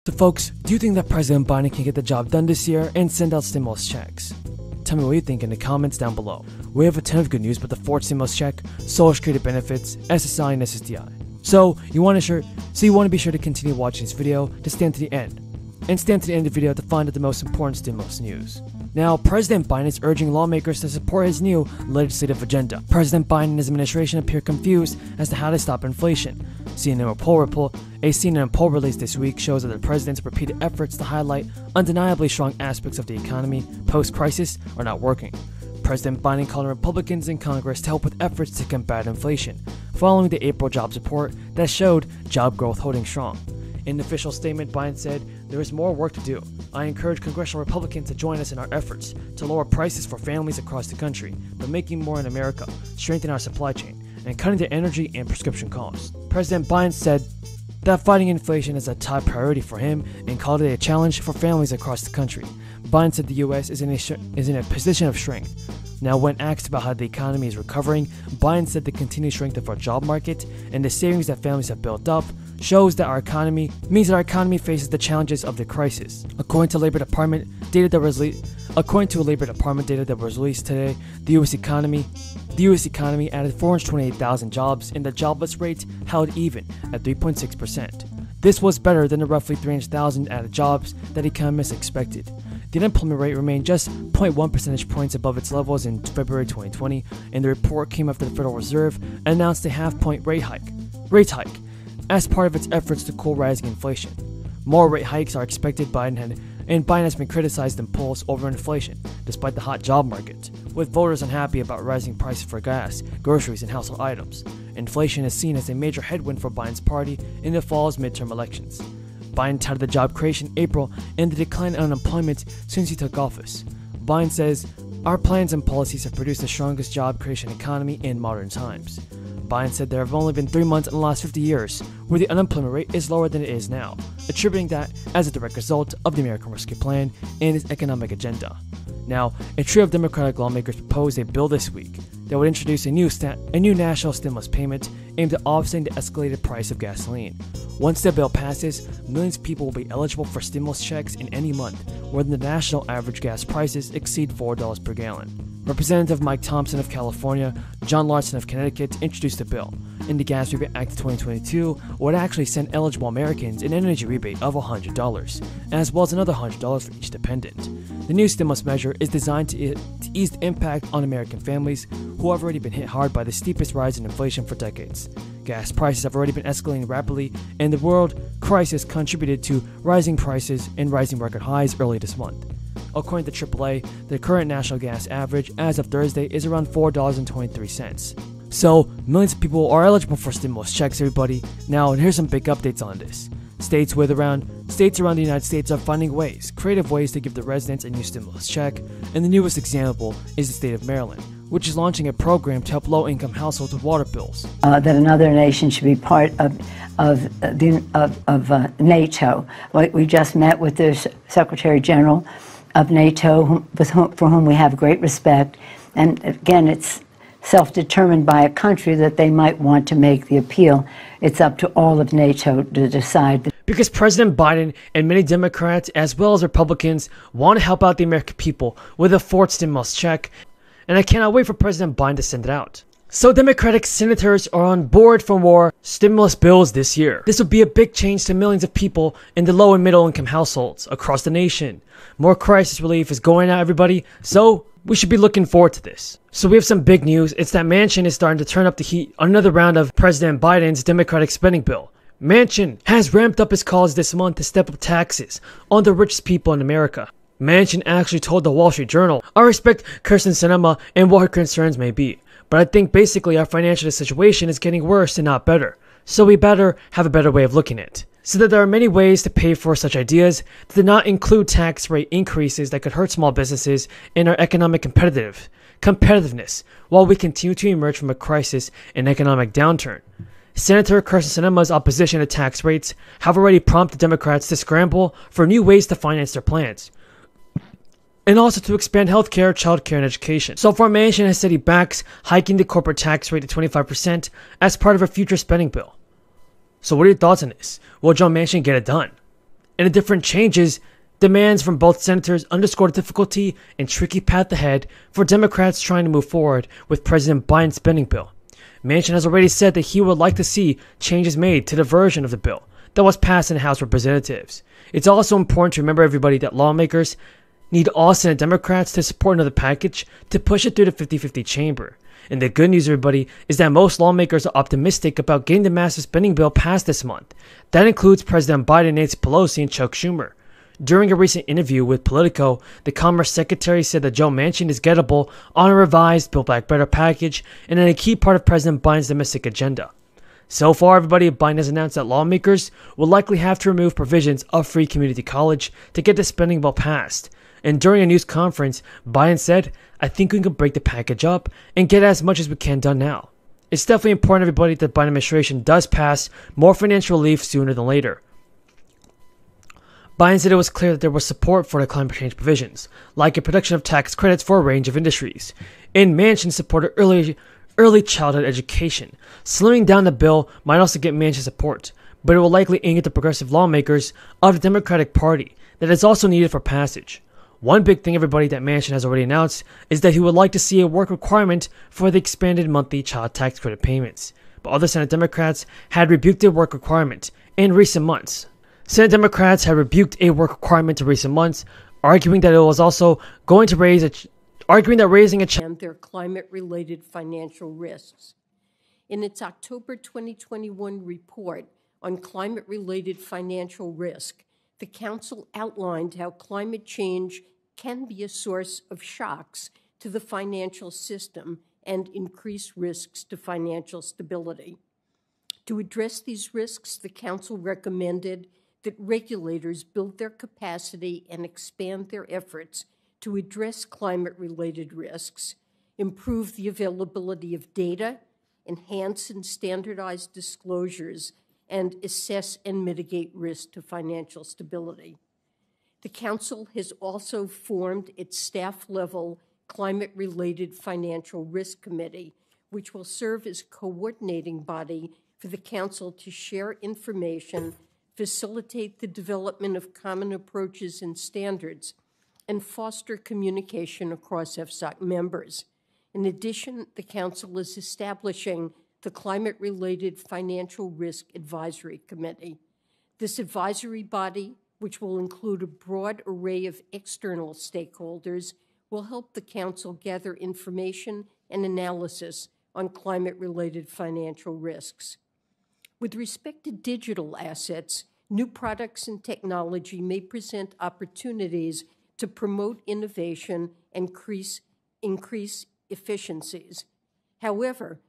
So folks, do you think that President Biden can get the job done this year and send out stimulus checks? Tell me what you think in the comments down below. We have a ton of good news about the fourth stimulus check, Social Security benefits, SSI and SSDI. So you want to be sure to continue watching this video to stand to the end. And stand to the end of the video to find out the most important stimulus news. Now, President Biden is urging lawmakers to support his new legislative agenda. President Biden and his administration appear confused as to how to stop inflation. A CNN poll released this week shows that the president's repeated efforts to highlight undeniably strong aspects of the economy post-crisis are not working. President Biden called on Republicans in Congress to help with efforts to combat inflation, following the April jobs report that showed job growth holding strong. In an official statement, Biden said, "There is more work to do. I encourage congressional Republicans to join us in our efforts to lower prices for families across the country by making more in America, strengthen our supply chain, and cutting the energy and prescription costs." President Biden said that fighting inflation is a top priority for him and called it a challenge for families across the country. Biden said the U.S. is in a position of strength. Now, when asked about how the economy is recovering, Biden said the continued strength of our job market and the savings that families have built up shows that our economy faces the challenges of the crisis. According to a Labor Department data that was released today, the U.S. economy added 428,000 jobs, and the jobless rate held even at 3.6%. This was better than the roughly 300,000 added jobs that economists expected. The unemployment rate remained just 0.1 percentage points above its levels in February 2020, and the report came after the Federal Reserve announced a half-point rate hike as part of its efforts to cool rising inflation. More rate hikes are expected, and Biden has been criticized in polls over inflation, despite the hot job market, with voters unhappy about rising prices for gas, groceries, and household items. Inflation is seen as a major headwind for Biden's party in the fall's midterm elections. Biden touted the job creation in April and the decline in unemployment since he took office. Biden says, "Our plans and policies have produced the strongest job creation economy in modern times." Biden said there have only been 3 months in the last 50 years where the unemployment rate is lower than it is now, attributing that as a direct result of the American Rescue Plan and its economic agenda. Now, a trio of Democratic lawmakers proposed a bill this week that would introduce a new national stimulus payment aimed at offsetting the escalated price of gasoline. Once the bill passes, millions of people will be eligible for stimulus checks in any month where the national average gas prices exceed $4 per gallon. Representative Mike Thompson of California, John Larson of Connecticut introduced the bill, and the Gas Rebate Act of 2022 would actually send eligible Americans an energy rebate of $100, as well as another $100 for each dependent. The new stimulus measure is designed to ease the impact on American families who have already been hit hard by the steepest rise in inflation for decades. Gas prices have already been escalating rapidly, and the world crisis contributed to rising prices and rising record highs early this month. According to AAA, the current national gas average as of Thursday is around $4.23. So, millions of people are eligible for stimulus checks, everybody. Now, here's some big updates on this. States around the United States are finding creative ways to give the residents a new stimulus check, and the newest example is the state of Maryland, which is launching a program to help low-income households with water bills. That another nation should be part of NATO. We just met with the Secretary General of NATO, for whom we have great respect, and again, it's self-determined by a country that they might want to make the appeal. It's up to all of NATO to decide. Because President Biden and many Democrats, as well as Republicans, want to help out the American people with a fourth stimulus check, and I cannot wait for President Biden to send it out. So Democratic senators are on board for more stimulus bills this year. This will be a big change to millions of people in the low and middle income households across the nation. More crisis relief is going out, everybody, so we should be looking forward to this. So we have some big news. It's that Manchin is starting to turn up the heat on another round of President Biden's Democratic spending bill. Manchin has ramped up his calls this month to step up taxes on the richest people in America. Manchin actually told the Wall Street Journal, "I respect Kirsten Sinema and what her concerns may be, but I think basically our financial situation is getting worse and not better. So we better have a better way of looking at it." So that there are many ways to pay for such ideas that do not include tax rate increases that could hurt small businesses and our economic competitiveness while we continue to emerge from a crisis and economic downturn. Senator Kirsten Sinema's opposition to tax rates have already prompted Democrats to scramble for new ways to finance their plans, and also to expand healthcare, childcare, and education. So far, Manchin has said he backs hiking the corporate tax rate to 25% as part of a future spending bill. So what are your thoughts on this? Will Joe Manchin get it done? and the different changes demands from both senators underscore the difficulty and tricky path ahead for Democrats trying to move forward with President Biden's spending bill. Manchin has already said that he would like to see changes made to the version of the bill that was passed in the House of Representatives. It's also important to remember, everybody, that lawmakers need all Senate Democrats to support another package to push it through the 50-50 chamber. And the good news, everybody, is that most lawmakers are optimistic about getting the massive spending bill passed this month. That includes President Biden, Nancy Pelosi, and Chuck Schumer. During a recent interview with Politico, the Commerce Secretary said that Joe Manchin is gettable on a revised Build Back Better package and in a key part of President Biden's domestic agenda. So far, everybody, Biden has announced that lawmakers will likely have to remove provisions of free community college to get the spending bill passed. And during a news conference, Biden said, "I think we can break the package up and get as much as we can done now." It's definitely important, everybody, that the Biden administration does pass more financial relief sooner than later. Biden said it was clear that there was support for the climate change provisions, like a production of tax credits for a range of industries. And Manchin supported early childhood education. Slimming down the bill might also get Manchin support, but it will likely anger the progressive lawmakers of the Democratic Party that is also needed for passage. One big thing, everybody, that Manchin has already announced is that he would like to see a work requirement for the expanded monthly child tax credit payments. But other Senate Democrats had rebuked the work requirement in recent months. Senate Democrats have rebuked a work requirement in recent months, arguing that it was also going to raising a and their climate-related financial risks. In its October 2021 report on climate-related financial risk, the Council outlined how climate change can be a source of shocks to the financial system and increase risks to financial stability. To address these risks, the Council recommended that regulators build their capacity and expand their efforts to address climate-related risks, improve the availability of data, enhance and standardize disclosures, and assess and mitigate risk to financial stability. The Council has also formed its staff-level Climate-Related Financial Risk Committee, which will serve as coordinating body for the Council to share information, facilitate the development of common approaches and standards, and foster communication across FSOC members. In addition, the Council is establishing the Climate-Related Financial Risk Advisory Committee. This advisory body, which will include a broad array of external stakeholders, will help the Council gather information and analysis on climate-related financial risks. With respect to digital assets, new products and technology may present opportunities to promote innovation and increase efficiencies. However,